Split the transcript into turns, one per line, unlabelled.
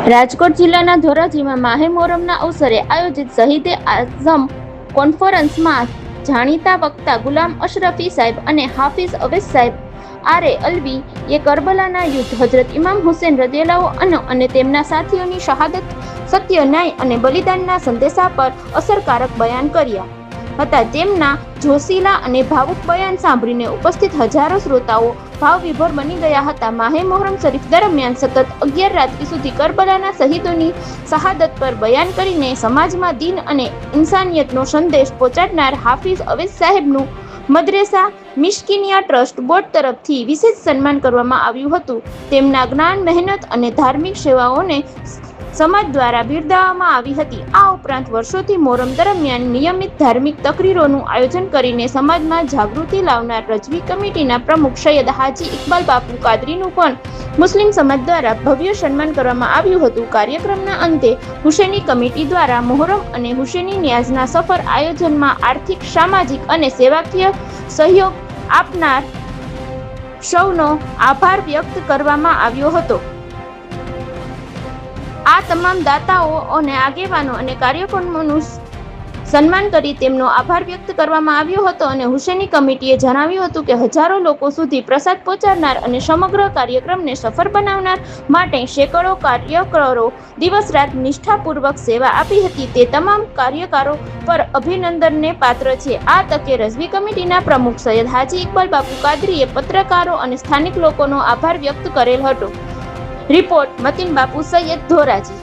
રાજકોટ જિલ્લાના ધોરાજીમાં માહે મોહરમના અવસરે આયોજિત શહીદે આઝમ કોન્ફરન્સમાં જાણીતા વક્તા ગુલામ અશરફી સાહેબ અને હાફિઝ અવૈસ સાહેબ આરે અલ્વી એ કરબલાના યુદ્ધ, હજરત ઇમામ હુસેન રદિયલ્લાહુ અન્હુ અને તેમના સાથીઓની શહાદત, સત્ય, ન્યાય અને બલિદાનના સંદેશા પર અસરકારક બયાન કર્યા હતા. તેમના જોશીલા અને ભાવુક બયાન સાંભળીને ઉપસ્થિત હજારો શ્રોતાઓ ભાવવિભોર બની ગયા હતા. માહે મોહરમ શરીફ દરમિયાન સતત 11 રાત્રિ સુધી કરબલાના શહીદોની શહાદત પર બયાન કરીને સમાજમાં દીન અને ઇન્સાનિયતનો સંદેશ પહોંચાડનાર હાફિઝ અવૈસ સાહેબનું મદ્રેસા મિસ્કિનિયા ટ્રસ્ટ બોર્ડ તરફથી વિશેષ સન્માન કરવામાં આવ્યું હતું. તેમના જ્ઞાન, મહેનત અને ધાર્મિક સેવાઓને સમાજ દ્વારા બિરદાવવામાં આવી હતી. આ ઉપરાંત વર્ષોથી મોહરમ દરમિયાન નિયમિત ધાર્મિક તકરીરોનું આયોજન કરીને સમાજમાં જાગૃતિ લાવનાર રઝવી કમિટીના પ્રમુખ સૈયદ હાજી ઇકબાલ બાપુ કાદરીનું પણ મુસ્લિમ સમાજ દ્વારા ભવ્ય સન્માન કરવામાં આવ્યું હતું. કાર્યક્રમના અંતે હુસેની કમિટી દ્વારા મોહરમ અને હુસેની ન્યાઝના સફળ આયોજનમાં આર્થિક, સામાજિક અને સેવાકીય સહયોગ આપનાર સૌનો આભાર વ્યક્ત કરવામાં આવ્યો હતો. આ તમામ દાતાઓ અને આગેવાનો અને કાર્યકરોનું સન્માન કરી તેમનો આભાર વ્યક્ત કરવામાં આવ્યો હતો અને હુસેની કમિટીએ જણાવ્યું હતું કે હજારો લોકો સુધી પ્રસાદ પહોંચાડનાર અને સમગ્ર કાર્યક્રમને સફળ બનાવનાર માટે સેંકડો કાર્યકરો દિવસ રાત નિષ્ઠાપૂર્વક સેવા આપી હતી. તે તમામ કાર્યકરો પર અભિનંદનને પાત્ર છે. આ તકે રઝવી કમિટીના પ્રમુખ સૈયદ હાજી ઇકબાલ બાપુ કાદરીએ પત્રકારો અને સ્થાનિક લોકોનો આભાર વ્યક્ત કરેલ હતો. રિપોર્ટ મતીન બાપુ સૈયદ, ધોરાજી.